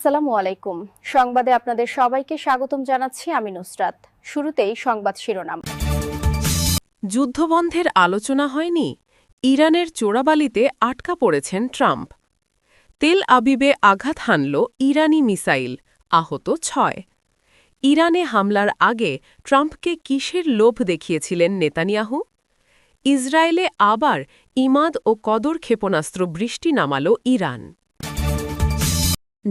আসসালামু আলাইকুম। সংবাদে আপনাদের সবাইকে স্বাগতম জানাচ্ছি আমি নুসরাত। শুরুতেই সংবাদ শিরোনাম। যুদ্ধবন্ধের আলোচনা হয়নি। ইরানের চোরাবালিতে আটকা পড়েছেন ট্রাম্প। তেল আবিবে আঘাত হানল ইরানি মিসাইল, আহত ৬। ইরানে হামলার আগে ট্রাম্পকে কিসের লোভ দেখিয়েছিলেন নেতানিয়াহু? ইসরায়েলে আবার ইমাদ ও কদর ক্ষেপণাস্ত্র বৃষ্টি নামাল ইরান।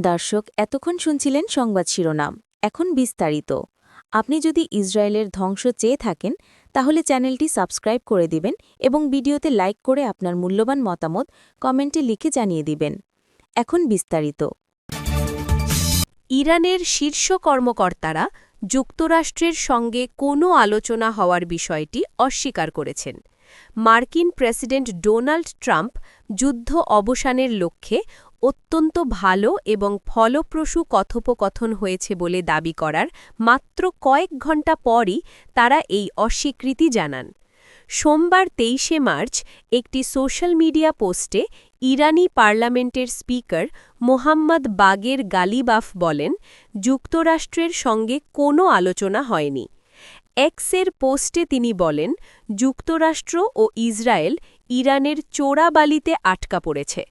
দর্শক, এতক্ষণ শুনছিলেন সংবাদ শিরোনাম। এখন বিস্তারিত। আপনি যদি ইসরায়েলের ধ্বংস চেয়ে থাকেন তাহলে চ্যানেলটি সাবস্ক্রাইব করে দিবেন এবং ভিডিওতে লাইক করে আপনার মূল্যবান মতামত কমেন্টে লিখে জানিয়ে দিবেন। এখন বিস্তারিত। ইরানের শীর্ষ কর্মকর্তারা যুক্তরাষ্ট্রের সঙ্গে কোনো আলোচনা হওয়ার বিষয়টি অস্বীকার করেছেন। মার্কিন প্রেসিডেন্ট ডোনাল্ড ট্রাম্প যুদ্ধ অবসানের লক্ষ্যে অত্যন্ত ভালো এবং ফলপ্রসূ কথোপকথন হয়েছে বলে দাবি করার মাত্র কয়েক ঘণ্টা পরই তারা এই অস্বীকৃতি জানান। সোমবার ২৩শে মার্চ একটি সোশ্যাল মিডিয়া পোস্টে ইরানি পার্লামেন্টের স্পিকার মোহাম্মদ বাগের গালিবাফ বলেন, যুক্তরাষ্ট্রের সঙ্গে কোনো আলোচনা হয়নি। এক্সের পোস্টে তিনি বলেন, যুক্তরাষ্ট্র ও ইসরায়েল ইরানের চোরাবালিতে আটকা পড়েছে।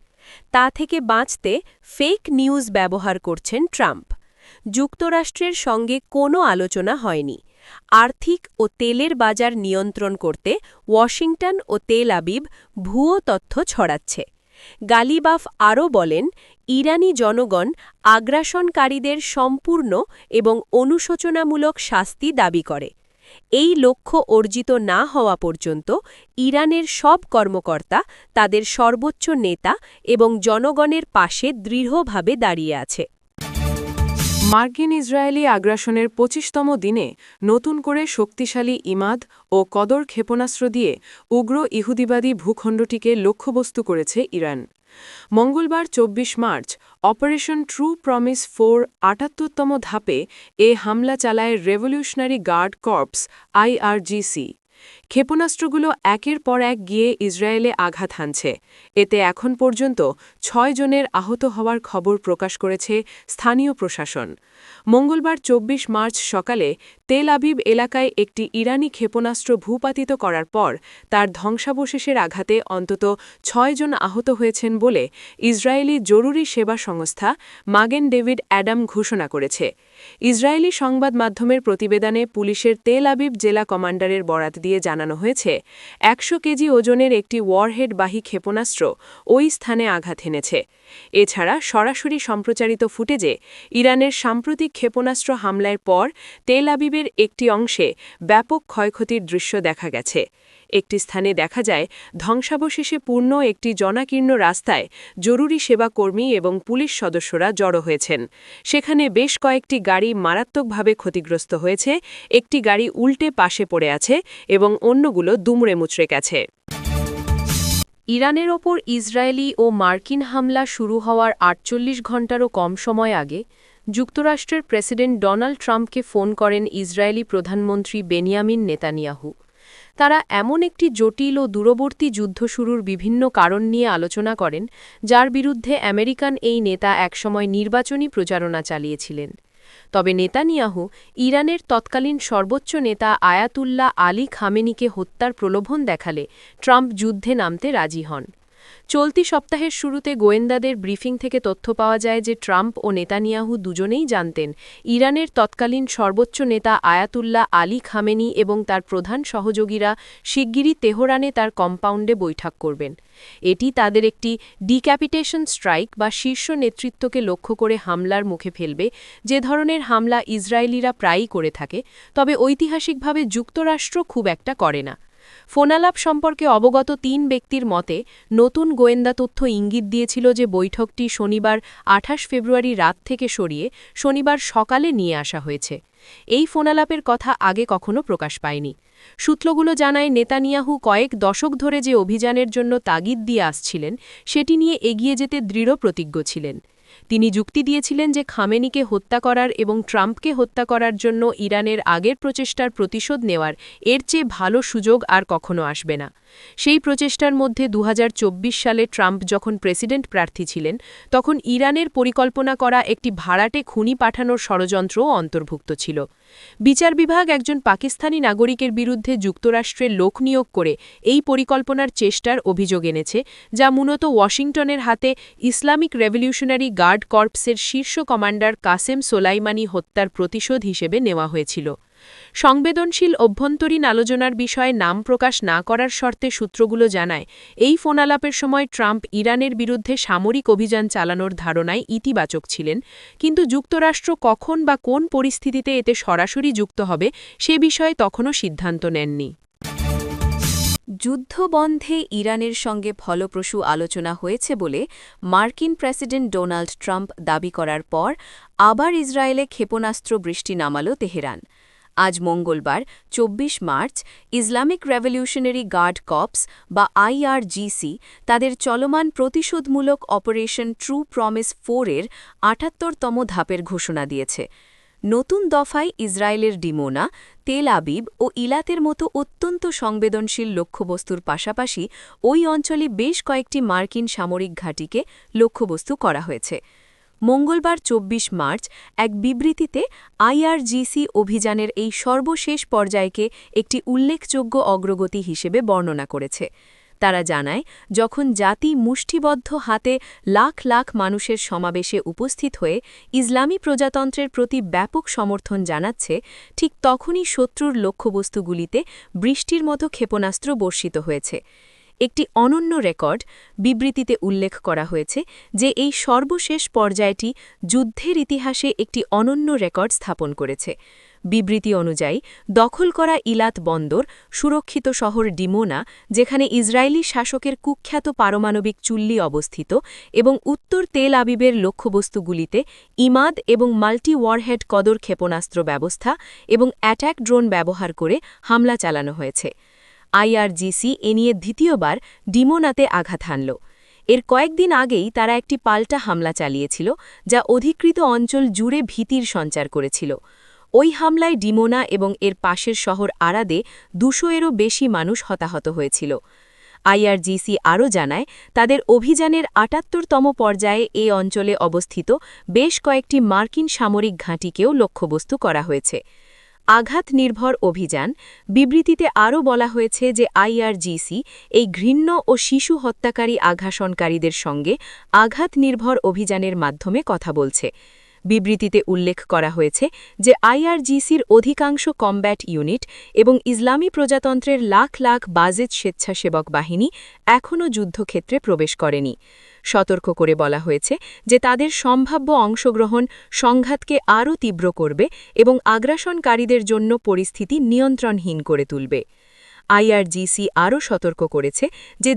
তা থেকে বাঁচতে ফেক নিউজ ব্যবহার করছেন ট্রাম্প। যুক্তরাষ্ট্রের সঙ্গে কোনো আলোচনা হয়নি। আর্থিক ও তেলের বাজার নিয়ন্ত্রণ করতে ওয়াশিংটন ও তেল আবিব ভুয়ো তথ্য ছড়াচ্ছে। গালিবাফ আরও বলেন, ইরানি জনগণ আগ্রাসনকারীদের সম্পূর্ণ এবং অনুশোচনামূলক শাস্তি দাবি করে। এই লক্ষ্য অর্জিত না হওয়া পর্যন্ত ইরানের সব কর্মকর্তা তাদের সর্বোচ্চ নেতা এবং জনগণের পাশে দৃঢ়ভাবে দাঁড়িয়ে আছে। মার্কিন ইসরায়েলি আগ্রাসনের ২৫তম দিনে নতুন করে শক্তিশালী ইমাদ ও কদর ক্ষেপণাস্ত্র দিয়ে উগ্র ইহুদিবাদী ভূখণ্ডটিকে লক্ষ্যবস্তু করেছে ইরান। মঙ্গলবার ২৪ মার্চ অপারেশন ট্রু প্রমিস ৪ ৭৮তম ধাপে এ হামলা চালায় রেভলিউশনারি গার্ড কর্পস IRGC। ক্ষেপণাস্ত্রগুলো একের পর এক গিয়ে ইসরায়েলে আঘাত হানছে। এতে এখন পর্যন্ত ৬ জনের আহত হওয়ার খবর প্রকাশ করেছে স্থানীয় প্রশাসন। মঙ্গলবার ২৪ মার্চ সকালে তেল আবিব এলাকায় একটি ইরানি ক্ষেপণাস্ত্র ভূপাতিত করার পর তার ধ্বংসাবশেষের আঘাতে অন্তত ৬ জন আহত হয়েছেন বলে ইসরায়েলি জরুরি সেবা সংস্থা মাগেন ডেভিড অ্যাডাম ঘোষণা করেছে। ইসরায়েলি সংবাদ মাধ্যমের প্রতিবেদনে পুলিশের তেল আবিব জেলা কমান্ডারের বরাত দিয়ে জানানো হয়েছে, ১০০ কেজি ওজনের একটি ওয়ারহেডবাহী ক্ষেপণাস্ত্র ওই স্থানে আঘাত হেনেছে। এছাড়া সরাসরি সম্প্রচারিত ফুটেজে ইরানের সাম্প্রতিক ক্ষেপণাস্ত্র হামলার পর তেল আবিবের একটি অংশে ব্যাপক ক্ষয়ক্ষতির দৃশ্য দেখা গেছে। একটি স্থানে দেখা যায় ধ্বংসাবশেষে পূর্ণ একটি জনাকীর্ণ রাস্তায় জরুরি সেবা কর্মী এবং পুলিশ সদস্যরা জড়ো হয়েছেন। সেখানে বেশ কয়েকটি গাড়ি মারাত্মকভাবে ক্ষতিগ্রস্ত হয়েছে, একটি গাড়ি উল্টে পাশে পড়ে আছে এবং অন্যগুলো দুমড়ে মুচড়ে গেছে। ইরানের ওপর ইসরায়েলি ও মার্কিন হামলা শুরু হওয়ার ৪৮ ঘণ্টারও কম সময় আগে যুক্তরাষ্ট্রের প্রেসিডেন্ট ডোনাল্ড ট্রাম্পকে ফোন করেন ইসরায়েলি প্রধানমন্ত্রী বেনিয়ামিন নেতানিয়াহু। তারা এমন একটি জটিল ও দূরবর্তী যুদ্ধ শুরুর বিভিন্ন কারণ নিয়ে আলোচনা করেন, যার বিরুদ্ধে আমেরিকান এই নেতা একসময় নির্বাচনী প্রচারণা চালিয়েছিলেন। তবে নেতানিয়াহু ইরানের তৎকালীন সর্বোচ্চ নেতা আয়াতুল্লাহ আলী খামেনিকে হত্যার প্রলোভন দেখালে ট্রাম্প যুদ্ধে নামতে রাজি হন। চলতি সপ্তাহের শুরুতে গোয়েন্দাদের ব্রিফিং থেকে তথ্য পাওয়া যায় যে ট্রাম্প ও নেতানিয়াহু দুজনেই জানতেন ইরানের তৎকালীন সর্বোচ্চ নেতা আয়াতুল্লাহ আলী খামেনি এবং তার প্রধান সহযোগীরা শিগগিরই তেহরানে তার কম্পাউন্ডে বৈঠক করবেন। এটি তাদের একটি ডিক্যাপিটেশন স্ট্রাইক বা শীর্ষ নেতৃত্বকে লক্ষ্য করে হামলার মুখে ফেলবে, যে ধরনের হামলা ইসরায়েলিরা প্রায়ই করে থাকে, তবে ঐতিহাসিকভাবে যুক্তরাষ্ট্র খুব একটা করে না। ফোনালাপ সম্পর্কে অবগত ৩ ব্যক্তির মতে নতুন গোয়েন্দা তথ্য ইঙ্গিত দিয়েছিল যে বৈঠকটি শনিবার ২৮ ফেব্রুয়ারি রাত থেকে সরিয়ে শনিবার সকালে নিয়ে আসা হয়েছে। এই ফোনালাপের কথা আগে কখনো প্রকাশ পায়নি। সূত্রগুলো জানায় নেতানিয়াহু কয়েক দশক ধরে যে অভিযানের জন্য তাগিদ দিয়ে আসছিলেন সেটি নিয়ে এগিয়ে যেতে দৃঢ় প্রতিজ্ঞ ছিলেন। তিনি যুক্তি দিয়েছিলেন যে খামেনিকে হত্যা করার এবং ট্রাম্পকে হত্যা করার জন্য ইরানের আগের প্রচেষ্টার প্রতিশোধ নেওয়ার এর চেয়ে ভালো সুযোগ আর কখনো আসবে না। সেই প্রচেষ্টার মধ্যে 2024 সালে ট্রাম্প যখন প্রেসিডেন্ট প্রার্থী ছিলেন তখন ইরানের পরিকল্পনা করা একটি ভাড়াটে খুনি পাঠানোর ষড়যন্ত্রও অন্তর্ভুক্ত ছিল। বিচার বিভাগ একজন পাকিস্তানি নাগরিকের বিরুদ্ধে যুক্তরাষ্ট্রের লোক নিয়োগ করে এই পরিকল্পনার চেষ্টার অভিযোগ এনেছে, যা মূলত ওয়াশিংটনের হাতে ইসলামিক রেভলিউশনারি গার্ড কর্পসের শীর্ষ কমান্ডার কাসেম সোলাইমানি হত্যার প্রতিশোধ হিসেবে নেওয়া হয়েছিল। সংবেদনশীল অভ্যন্তরীণ আলোচনার বিষয়ে নাম প্রকাশ না করার শর্তে সূত্রগুলো জানায়, এই ফোনালাপের সময় ট্রাম্প ইরানের বিরুদ্ধে সামরিক অভিযান চালানোর ধারণায় ইতিবাচক ছিলেন, কিন্তু যুক্তরাষ্ট্র কখন বা কোন পরিস্থিতিতে এতে সরাসরি যুক্ত হবে সে বিষয়ে তখনও সিদ্ধান্ত নেননি। যুদ্ধবন্ধে ইরানের সঙ্গে ফলপ্রসূ আলোচনা হয়েছে বলে মার্কিন প্রেসিডেন্ট ডোনাল্ড ট্রাম্প দাবি করার পর আবার ইসরায়েলে ক্ষেপণাস্ত্র বৃষ্টি নামাল তেহরান। আজ মঙ্গলবার 24 March Islamic Revolutionary Guard Corps বা IRGC তাদের চলমান প্রতিশোধমূলক অপারেশন ট্রু প্রমিস 4-এর ৭৮তম ধাপের ঘোষণা দিয়েছে। নতুন দফায় ইসরায়েলের ডিমোনা, তেল আবিব ও ইলাতের মতো অত্যন্ত সংবেদনশীল লক্ষ্যবস্তুর পাশাপাশি ওই অঞ্চলে বেশ কয়েকটি মার্কিন সামরিক ঘাঁটিকে লক্ষ্যবস্তু করা হয়েছে। মঙ্গলবার 24 মার্চ এক বিবৃতিতে IRGC অভিযানের এই সর্বশেষ পর্যায়কে একটি উল্লেখযোগ্য অগ্রগতি হিসেবে বর্ণনা করেছে। তারা জানায়, যখন জাতি মুষ্টিবদ্ধ হাতে লাখ লাখ মানুষের সমাবেশে উপস্থিত হয়ে ইসলামী প্রজাতন্ত্রের প্রতি ব্যাপক সমর্থন জানাচ্ছে, ঠিক তখনই শত্রুর লক্ষ্যবস্তুগুলিতে বৃষ্টির মতো ক্ষেপণাস্ত্র বর্ষিত হয়েছে। একটি অনন্য রেকর্ড বিবৃতিতে উল্লেখ করা হয়েছে যে এই সর্বশেষ পর্যায়টি যুদ্ধের ইতিহাসে একটি অনন্য রেকর্ড স্থাপন করেছে। বিবৃতি অনুযায়ী দখল করা ইলাত বন্দর, সুরক্ষিত শহর ডিমোনা, যেখানে ইসরায়েলি শাসকের কুখ্যাত পারমাণবিক চুল্লি অবস্থিত, এবং উত্তর তেল আবিবের লক্ষ্যবস্তুগুলিতে ইমাদ এবং মাল্টি ওয়ারহেড কদর ক্ষেপণাস্ত্র ব্যবস্থা এবং অ্যাটাক ড্রোন ব্যবহার করে হামলা চালানো হয়েছে। IRGC এ নিয়ে দ্বিতীয়বার ডিমোনাতে আঘাত হানল। এর কয়েকদিন আগেই তারা একটি পাল্টা হামলা চালিয়েছিল, যা অধিকৃত অঞ্চল জুড়ে ভীতির সঞ্চার করেছিল। ওই হামলায় ডিমোনা এবং এর পাশের শহর আরাদে 200-এরও বেশি মানুষ হতাহত হয়েছিল। IRGC আরও জানায়, তাদের অভিযানের ৭৮তম পর্যায়ে এ অঞ্চলে অবস্থিত বেশ কয়েকটি মার্কিন সামরিক ঘাঁটিকেও লক্ষ্যবস্তু করা হয়েছে। আঘাত নির্ভর অভিযান বিবৃতিতে আরও বলা হয়েছে যে IRGC এই ঘৃণ্য ও শিশু হত্যাকারী আগ্রাসনকারীদের সঙ্গে আঘাত নির্ভর অভিযানের মাধ্যমে কথা বলছে। বিবৃতিতে উল্লেখ করা হয়েছে যে IRGCর অধিকাংশ কমব্যাট ইউনিট এবং ইসলামী প্রজাতন্ত্রের লাখ লাখ বাজেদ স্বেচ্ছাসেবক বাহিনী এখনও যুদ্ধক্ষেত্রে প্রবেশ করেনি। সতর্ক করে বলা হয়েছে যে তাদের সম্ভাব্য অংশগ্রহণ সংঘাতকে আরও তীব্র করবে এবং আগ্রাসনকারীদের জন্য পরিস্থিতি নিয়ন্ত্রণহীন করে তুলবে। IRGC আরও সতর্ক করেছে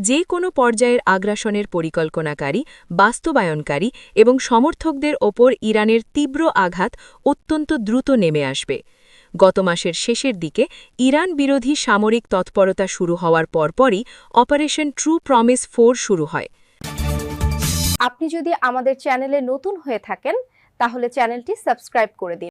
যে কোনো পর্যায়ের আগ্রাসনের পরিকল্পনাকারী, বাস্তবায়নকারী এবং সমর্থকদের ওপর ইরানের তীব্র আঘাত অত্যন্ত দ্রুত নেমে আসবে। গত মাসের শেষের দিকে ইরান বিরোধী সামরিক তৎপরতা শুরু হওয়ার পরপরই অপারেশন ট্রু প্রমিস 4 শুরু হয়। আপনি যদি আমাদের চ্যানেলে নতুন হয়ে থাকেন তাহলে চ্যানেলটি সাবস্ক্রাইব করে দিন।